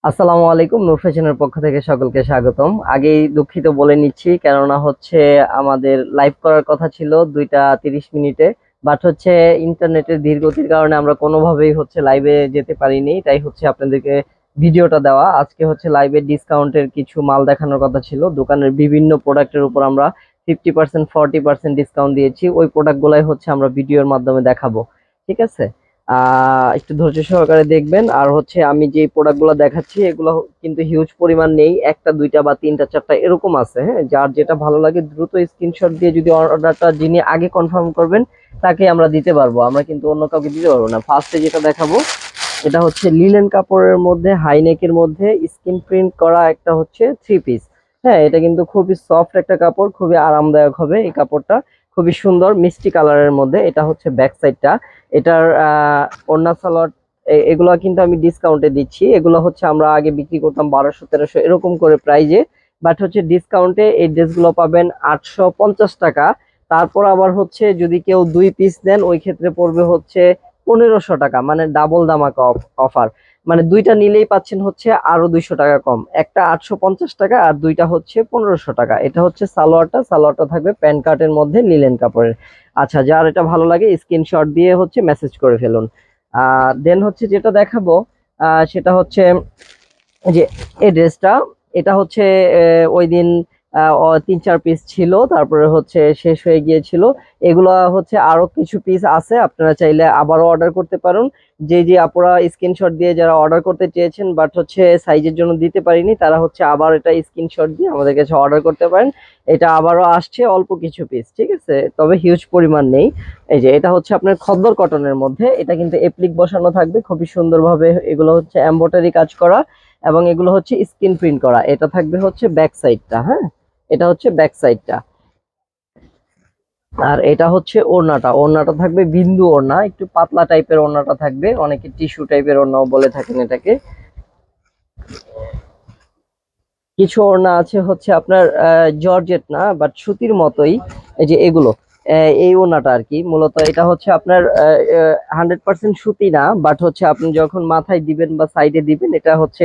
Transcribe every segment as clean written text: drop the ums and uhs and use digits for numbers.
আসসালামু আলাইকুম, নূর ফ্যাশনের পক্ষ থেকে সকলকে স্বাগতম। আগেই দুঃখিত বলে নিচ্ছি, কেননা হচ্ছে আমাদের লাইভ করার কথা ছিল 2টা 30 মিনিটে, বাট হচ্ছে ইন্টারনেটের ধীর গতির কারণে আমরা কোনোভাবেই হচ্ছে লাইভে যেতে পারিনি। তাই হচ্ছে আপনাদেরকে ভিডিওটা দেওয়া। আজকে হচ্ছে লাইভে ডিসকাউন্টের কিছু মাল দেখানোর কথা ছিল। দোকানের বিভিন্ন প্রোডাক্টের উপর আমরা 50% 40% ডিসকাউন্ট দিয়েছি। ওই প্রোডাক্টগুলাই হচ্ছে আমরা ভিডিওর মাধ্যমে দেখাবো। ঠিক আছে, একটু ধৈর্য সহকারে দেখবেন। আর হচ্ছে আমি যে প্রোডাক্টগুলো দেখাচ্ছি এগুলো কিন্তু হিউজ পরিমাণ নেই, একটা দুইটা বা তিনটা চারটা এরকম আছে। হ্যাঁ, যার যেটা ভালো লাগে দ্রুত স্ক্রিনশট দিয়ে যদি অর্ডারটা যিনি আগে কনফার্ম করবেন তাকে আমরা দিতে পারবো, আমরা কিন্তু অন্য কাউকে দিতে পারবো না। ফার্স্টে যেটা দেখাবো এটা হচ্ছে লিলেন কাপড়ের মধ্যে হাইনেকের মধ্যে স্ক্রিন প্রিন্ট করা একটা হচ্ছে 3 পিস। হ্যাঁ, এটা কিন্তু খুবই সফট একটা কাপড়, খুবই আরামদায়ক হবে এই কাপড়টা। খুবই সুন্দর মিষ্টি কালারের মধ্যে। এটা হচ্ছে ব্যাক সাইডটা। এটার ওড়না সালোয়ার এগুলো কিন্তু আমি ডিসকাউন্টে দিচ্ছি। এগুলো হচ্ছে আমরা আগে বিক্রি করতাম 1200 1300 এরকম করে প্রাইজে, বাট হচ্ছে ডিসকাউন্টে এই ড্রেসগুলো পাবেন 850 টাকা। তারপর আবার হচ্ছে যদি কেউ 2 পিস নেন ওই ক্ষেত্রে পড়বে হচ্ছে 1500 টাকা, মানে ডাবল ধামাকা অফার। মানে দুইটা নিলেই পাচ্ছেন হচ্ছে আরো 200 টাকা কম। একটা 850 টাকা আর দুইটা হচ্ছে 1500 টাকা। এটা হচ্ছে সালোয়ারটা থাকবে প্যান্ট কার্টের মধ্যে লিলেন কাপড়ের। আচ্ছা, যার এটা ভালো লাগে স্ক্রিনশট দিয়ে হচ্ছে মেসেজ করে ফেলুন। দেন হচ্ছে যেটা দেখাবো সেটা হচ্ছে এই যে এই ড্রেসটা। এটা হচ্ছে ওই দিন 3 4 পিস ছিল, তারপরে হচ্ছে শেষ হয়ে গিয়েছিল। এগুলা হচ্ছে আরো কিছু পিস আছে, আপনারা চাইলে আবারও অর্ডার করতে পারেন। যে যে আপুরা স্ক্রিনশট দিয়ে যারা অর্ডার করতে চেয়েছেন বাট হচ্ছে সাইজের জন্য দিতে পারিনি, তারা হচ্ছে আবার এটা স্ক্রিনশট দিয়ে আমাদের কাছে অর্ডার করতে পারেন। এটা আবারও আসছে অল্প কিছু পিস, ঠিক আছে, তবে হিউজ পরিমাণ নেই। এই যে এটা হচ্ছে আপনার খদ্দর কটনের মধ্যে, এটা কিন্তু এপ্লিক বসানো থাকবে খুবই সুন্দরভাবে। এগুলো হচ্ছে এমব্রয়ডারি কাজ করা এবং এগুলো হচ্ছে স্ক্রিন প্রিন্ট করা। এটা থাকবে হচ্ছে ব্যাক সাইডটা। হ্যাঁ, এটা হচ্ছে ব্যাক সাইডটা। আর এটা হচ্ছে ওড়নাটা থাকবে বিন্দু ওড়না, একটু পাতলা টাইপের ওড়নাটা থাকবে, অনেকে টিস্যু টাইপের ওড়নাও বলে থাকেন এটাকে। কিছু ওড়না আছে হচ্ছে আপনার জর্জেট না, বাট সুতির মতোই। এই যে এগুলো এই ওড়নাটা আর কি, মূলত এটা হচ্ছে আপনার 100% সুতি না, বাট হচ্ছে আপনি যখন মাথায় দিবেন বা সাইডে দিবেন এটা হচ্ছে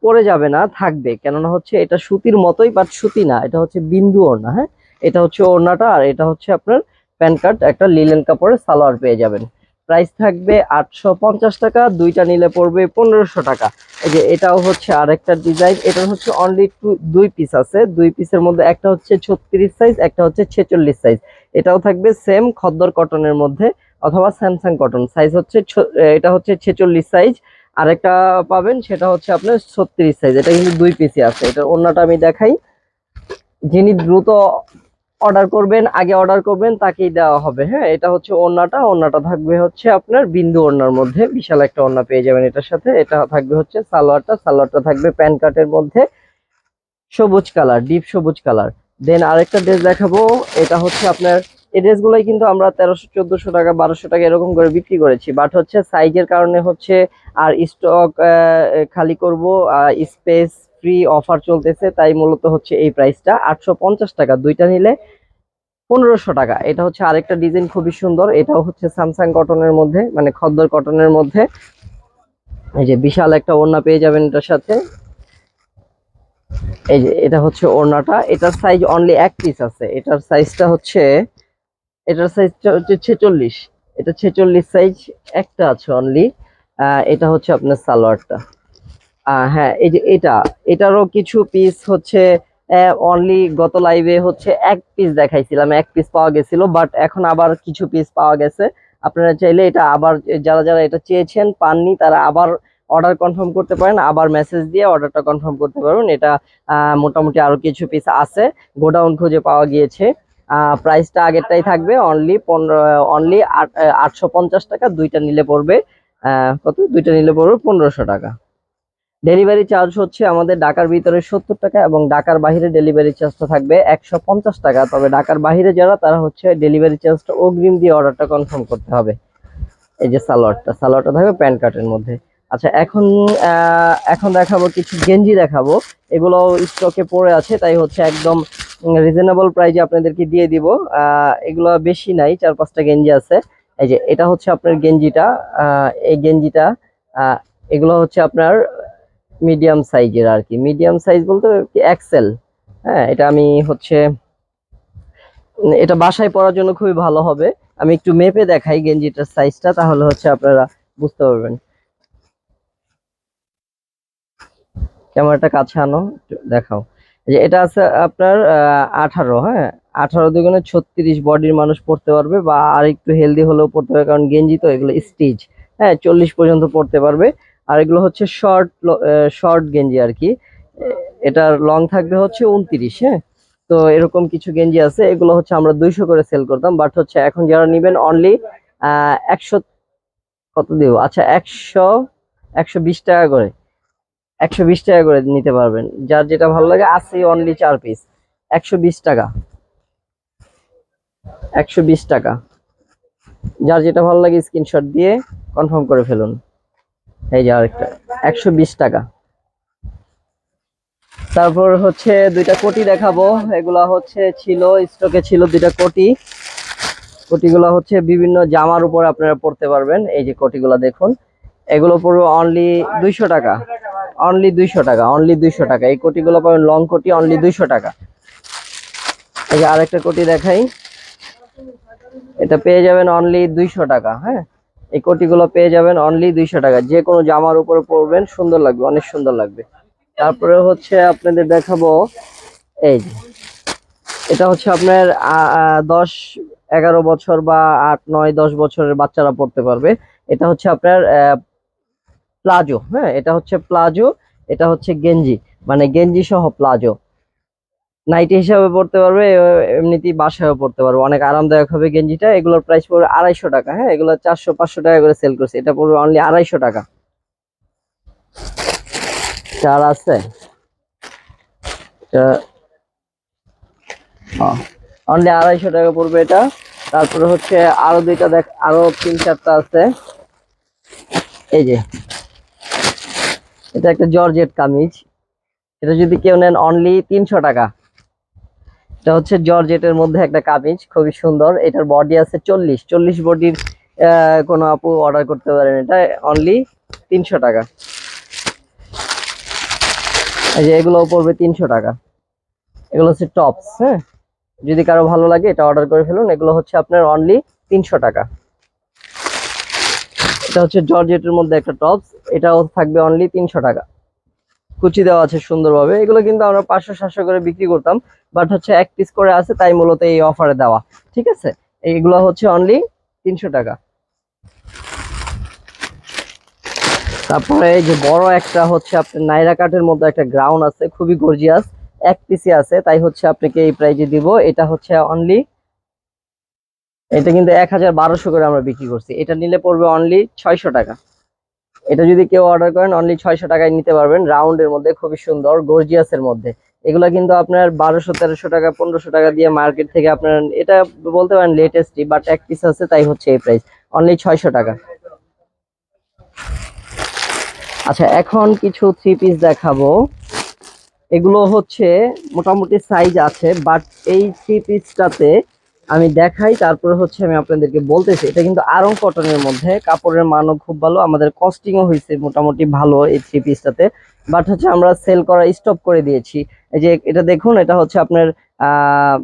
পরে যাবে না, থাকবে। কেননা হচ্ছে এটা সুতির মতোই বাট সুতি না, এটা হচ্ছে বিন্দু ওড়না। হ্যাঁ, এটা হচ্ছে ওড়নাটা। আর এটা হচ্ছে আপনার প্যান্ট কার্ড, একটা লিলেন কাপড়ের সালোয়ার পেয়ে যাবেন। প্রাইস থাকবে 850 টাকা, দুইটা নিলে পড়বে 1500 টাকা। এই যে এটাও হচ্ছে আরেকটা ডিজাইন। এটা হচ্ছে অনলি 2 পিস আছে। 2 পিসের মধ্যে একটা হচ্ছে 36 সাইজ, একটা হচ্ছে 46 সাইজ। এটাও থাকবে সেম খদ্দর কটনের মধ্যে অথবা স্যামসাং কটন। সাইজ হচ্ছে এটা হচ্ছে 46 সাইজ। আরেকটা পাবেন সেটা হচ্ছে আপনার 36 সাইজ। এটা কিন্তু 2 পিসই আছে। এটার ওড়নাটা আমি দেখাই। যিনি দ্রুত অর্ডার করবেন, আগে অর্ডার করবেন তাকেই দেওয়া হবে। হ্যাঁ, এটা হচ্ছে ওড়নাটা থাকবে হচ্ছে আপনার বিন্দু ওড়নার মধ্যে, বিশাল একটা ওড়না পেয়ে যাবেন এটার সাথে। এটা থাকবে হচ্ছে সালোয়ারটা থাকবে প্যান্ট কার্টের মধ্যে সবুজ কালার, ডিপ সবুজ কালার। দেন আরেকটা ড্রেস দেখাবো। এটা হচ্ছে আপনার এই ড্রেসগুলোই কিন্তু আমরা 1300 1400 টাকা 1200 টাকা এরকম করে বিক্রি করেছি, বাট হচ্ছে সাইজের কারণে হচ্ছে আর স্টক খালি করব, স্পেস ফ্রি অফার চলতেছে, তাই মূলত হচ্ছে এই প্রাইসটা 850 টাকা, দুইটা নিলে 1500 টাকা। এটা হচ্ছে আরেকটা ডিজাইন খুবই সুন্দর। এটাও হচ্ছে স্যামসাং কটনের মধ্যে, মানে খদ্দর কটনের মধ্যে। এই যে বিশাল একটা ওড়না পেয়ে যাবেন এটার সাথে। এই যে এটা হচ্ছে ওড়নাটা। এটার সাইজ অনলি 1 পিস আছে। এটার সাইজটা হচ্ছে 46। এটা 46 সাইজ, একটা আছে অনলি। এটা হচ্ছে আপনার সালোয়ারটা। হ্যাঁ, এই যে এটারও কিছু পিস হচ্ছে অনলি গত লাইভে হচ্ছে 1 পিস দেখাইছিলাম, 1 পিস পাওয়া গেছিল, বাট এখন আবার কিছু পিস পাওয়া গেছে। আপনারা চাইলে এটা আবার, যারা যারা এটা চেয়েছেন পাননি তারা আবার অর্ডার কনফার্ম করতে পারেন, আবার মেসেজ দিয়ে অর্ডারটা কনফার্ম করতে পারবেন। এটা মোটামুটি আরো কিছু পিস আছে, গোডাউন খুঁজে পাওয়া গিয়েছে। প্রাইসটা আগেরটাই থাকবে, অনলি 850 টাকা। দুইটা নিলে পড়বে দুইটা নিলে পড়বে 1500 টাকা। ডেলিভারি চার্জ হচ্ছে আমাদের ঢাকার ভিতরে 70 টাকা এবং ঢাকার বাইরে ডেলিভারি চার্জটা থাকবে 150 টাকা। তবে ঢাকার বাইরে যারা, তারা হচ্ছে ডেলিভারি চার্জটা অগ্রিম দিয়ে অর্ডারটা কনফার্ম করতে হবে। এই যে সালোয়ারটা থাকবে প্যান্ট কার্টের মধ্যে। আচ্ছা, এখন দেখাবো কিছু গেঞ্জি দেখাবো। এগুলো স্টকে পড়ে আছে, তাই হচ্ছে একদম রিজনেবল প্রাইজে আপনাদেরকে দিয়ে দিব। এগুলো বেশি নাই, 4 5টা গেঞ্জি আছে। এই যে এটা হচ্ছে আপনার গেঞ্জিটা। এই গেঞ্জিটা, আহ, এগুলো হচ্ছে আপনার মিডিয়াম সাইজের আর কি, মিডিয়াম সাইজ বলতে কি এক্সেল। হ্যাঁ, এটা আমি হচ্ছে এটা বাসায় পরার জন্য খুবই ভালো হবে। আমি একটু মেপে দেখাই গেঞ্জিটার সাইজটা, তাহলে হচ্ছে আপনারা বুঝতে পারবেন। ক্যামেরাটা কাছে আনো, একটু দেখাও। এই যে এটা আছে আপনার 18, হ্যাঁ 18 দুগুণে 36 বডির মানুষ পড়তে পারবে, বা আর একটু হেলদি হলেও পড়তে পারবে, কারণ গেঞ্জি তো এগুলো স্টিচ। হ্যাঁ, 40 পর্যন্ত পড়তে পারবে। আর এগুলো হচ্ছে শর্ট শর্ট গেঞ্জি আর কি। এটার লং থাকবে হচ্ছে 29। হ্যাঁ, তো এরকম কিছু গেঞ্জি আছে, এগুলো হচ্ছে আমরা 200 করে সেল করতাম, বাট হচ্ছে এখন যারা নিবেন অনলি 100, কত দিব, আচ্ছা 120 টাকা করে, 120 টাকা করে নিতে পারবেন। যার যেটা ভালো লাগে, আছে অনলি 4 পিস, 120 টাকা, 120 টাকা। যার যেটা ভালো লাগে স্ক্রিনশট দিয়ে কনফার্ম করে ফেলুন। এই যে আরেকটা, 120 টাকা। তারপর হচ্ছে দুইটা কোটি দেখাবো। এগুলা হচ্ছে ছিল স্টকে, ছিল দুইটা কোটি। কোটিগুলো হচ্ছে বিভিন্ন জামার উপর আপনারা পড়তে পারবেন। এই যে কোটিগুলো দেখুন, এগুলো পড়বে অনলি 200 টাকা, অনলি 200 টাকা, অনলি 200 টাকা। এই কোটিগুলো পাবেন লং কোটি অনলি 200 টাকা। এই যে আরেকটা কোটি দেখাই, এটা পেয়ে যাবেন অনলি 200 টাকা। হ্যাঁ, এই কোটিগুলো পেয়ে যাবেন অনলি 200 টাকা। যে কোনো জামার উপরে পরবেন, সুন্দর লাগবে, অনেক সুন্দর লাগবে। তারপরে হচ্ছে আপনাদের দেখাবো, এই যে এটা হচ্ছে আপনার 10-11 বছর বা 8-9-10 বছরের বাচ্চারা পড়তে পারবে। এটা হচ্ছে আপনার প্লাজো। হ্যাঁ, এটা হচ্ছে প্লাজো, এটা হচ্ছে গেঞ্জি, মানে গেঞ্জি সহ প্লাজো। নাইটি হিসাবে পড়তে পারবে, এমনিতেই বাসায়ও পড়তে পারবে, অনেক আরামদায়ক হবে গেঞ্জিটা। এগুলোর প্রাইস পড়বে 250 টাকা। হ্যাঁ, এগুলো 400-500 টাকা করে সেল করছে, এটা পড়বে অনলি 250 টাকা। চার আছে অনলি 250 টাকা পড়বে এটা। তারপরে হচ্ছে আরো দুইটা দেখ, আরো 3-4টা আছে। এই যে এটা একটা জর্জেট কামিজ, এটা যদি কেউ নেন অনলি 300 টাকা। এটা হচ্ছে জর্জেটের মধ্যে একটা কামিজ, খুবই সুন্দর। এটার বডি আছে 40 বডির কোনো আপু অর্ডার করতে পারেন, এটা অনলি 300 টাকা। এই যে এগুলো পড়বে 300 টাকা। এগুলো হচ্ছে টপস। হ্যাঁ, যদি কারো ভালো লাগে এটা অর্ডার করে ফেলুন। এগুলো হচ্ছে আপনার অনলি 300 টাকা। এটা হচ্ছে জর্জেটের মধ্যে একটা টপস, এটাও থাকবে অনলি 300 টাকা। কুচি দেওয়া আছে সুন্দরভাবে। এগুলো কিন্তু আমরা 500-700 করে বিক্রি করতাম, বাট হচ্ছে 1 পিস করে আছে, তাই মূলত এই অফারে দেওয়া। ঠিক আছে, এইগুলো হচ্ছে অনলি 300 টাকা। তারপরে এই যে বড় একটা হচ্ছে আপনার নাইরা কাটের মধ্যে একটা গ্রাউন্ড আছে, খুবই গর্জিয়াস, 1 পিসে আছে, তাই হচ্ছে আপনাকে এই প্রাইজে দিব। এটা হচ্ছে অনলি, এটা কিন্তু 1200 করে আমরা বিক্রি করছি, এটা নিলে পড়বে অনলি 600 টাকা। এটা যদি কেউ অর্ডার করেন অনলি 600 টাকায় নিতে পারবেন, রাউন্ডের মধ্যে খুবই সুন্দর গর্জিয়াসের মধ্যে। এগুলা কিন্তু আপনার 1200-1300 টাকা 1500 টাকা দিয়ে মার্কেট থেকে আপনার, এটা বলতে পারেন লেটেস্টই, বাট 1 পিস আছে তাই হচ্ছে এই প্রাইস, অনলি 600 টাকা। আচ্ছা, এখন কিছু 3 পিস দেখাবো। এগুলো হচ্ছে মোটামুটি সাইজ আছে, বাট এই 3 পিসটাতে আমি দেখাই, তারপরে হচ্ছে আমি আপনাদেরকে বলতেছি। এটা কিন্তু আরং কটনের মধ্যে, কাপড়ের মানও খুব ভালো, আমাদের কস্টিংও হয়েছে মোটামুটি ভালো এই 3 পিসটাতে, বাট হচ্ছে আমরা সেল করা স্টপ করে দিয়েছি। এই যে এটা দেখুন, এটা হচ্ছে আপনার আহ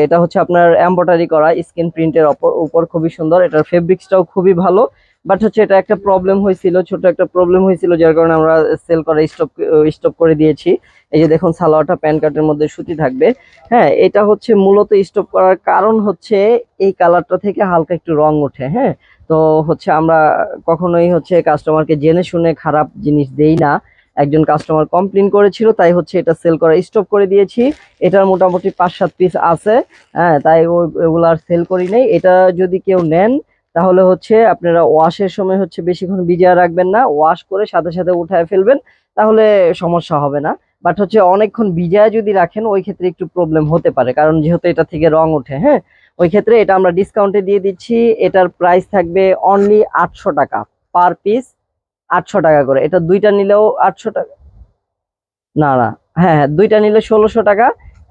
এটা হচ্ছে আপনার এমব্রয়ডারি করা স্ক্রিন প্রিন্টের উপর খুবই সুন্দর। এটার ফেব্রিক্সটাও খুবই ভালো, বাট হচ্ছে এটা একটা প্রবলেম হয়েছিল, ছোট একটা প্রবলেম হয়েছিল, যার কারণে আমরা সেল করা স্টপ করে দিয়েছি। এই যে দেখুন, সালোয়ারটা প্যান কাটের মধ্যে সুতি থাকবে। হ্যাঁ, এটা হচ্ছে মূলত স্টপ করার কারণ হচ্ছে এই কালারটা থেকে হালকা একটু রং ওঠে। হ্যাঁ, তো হচ্ছে আমরা কখনোই হচ্ছে কাস্টমারকে জেনে শুনে খারাপ জিনিস দেই না। একজন কাস্টমার কমপ্লেন করেছিল, তাই হচ্ছে এটা সেল করা স্টপ করে দিয়েছি। এটার মোটামুটি 5-7 পিস আছে। হ্যাঁ, তাই ওগুলো আর সেল করি নাই। এটা যদি কেউ নেন, তাহলে হচ্ছে আপনারা ওয়াশের সময় হচ্ছে বেশিক্ষণ ভিজিয়ে রাখবেন না, ওয়াশ করে সাথে সাথে উঠায় ফেলবেন, তাহলে সমস্যা হবে না। বাট হচ্ছে অনেকক্ষণ ভিজায় যদি রাখেন, ওই ক্ষেত্রে একটু প্রবলেম হতে পারে, কারণ যেহেতু এটা থেকে রং ওঠে। হ্যাঁ, ওই ক্ষেত্রে এটা আমরা ডিসকাউন্টে দিয়ে দিচ্ছি। এটার প্রাইস থাকবে অনলি 800 টাকা পার পিস, 800 টাকা করে। এটা দুইটা নিলেও 800 টাকা, না না, হ্যাঁ হ্যাঁ, দুইটা নিলে 1600 টাকা,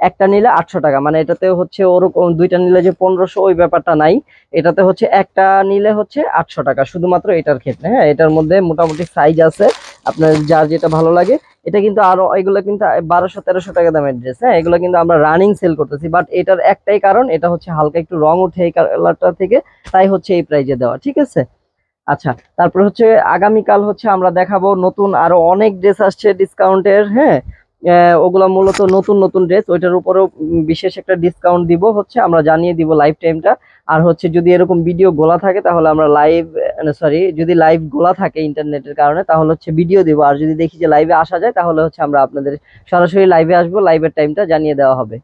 একটা নিলে 800 টাকা। মানে এটাতে হচ্ছে ওরকম দুইটা নিলে যে 1500, ওই ব্যাপারটা নাই। এটাতে হচ্ছে একটা নিলে হচ্ছে 800 টাকা শুধুমাত্র এটার ক্ষেত্রে। হ্যাঁ, এটার মধ্যে মোটামুটি সাইজ আছে, আপনার যার যেটা ভালো লাগে। এটা কিন্তু আরো এগুলো কিন্তু 1200-1300 টাকা দামের ড্রেস। হ্যাঁ, এগুলো কিন্তু আমরা রানিং সেল করতেছি, বাট এটার একটাই কারণ, এটা হচ্ছে হালকা একটু রং উঠে এই কালারটা থেকে, তাই হচ্ছে এই প্রাইজে দেওয়া, ঠিক আছে। আচ্ছা, তারপর হচ্ছে আগামীকাল হচ্ছে আমরা দেখাবো নতুন আরো অনেক ড্রেস আসছে ডিসকাউন্টের। হ্যাঁ, ওগুলা মূলত নতুন নতুন ড্রেস, ওইটার উপরেও বিশেষ একটা ডিসকাউন্ট দিব, হচ্ছে আমরা জানিয়ে দিব লাইভ টাইমটা। আর হচ্ছে যদি এরকম ভিডিও গোলা থাকে তাহলে আমরা লাইভ, সরি, যদি লাইভ গোলা থাকে ইন্টারনেটের কারণে তাহলে হচ্ছে ভিডিও দিব, আর যদি দেখি যে লাইভে আসা যায় তাহলে হচ্ছে আমরা আপনাদের সরাসরি লাইভে আসবো, লাইভের টাইমটা জানিয়ে দেওয়া হবে।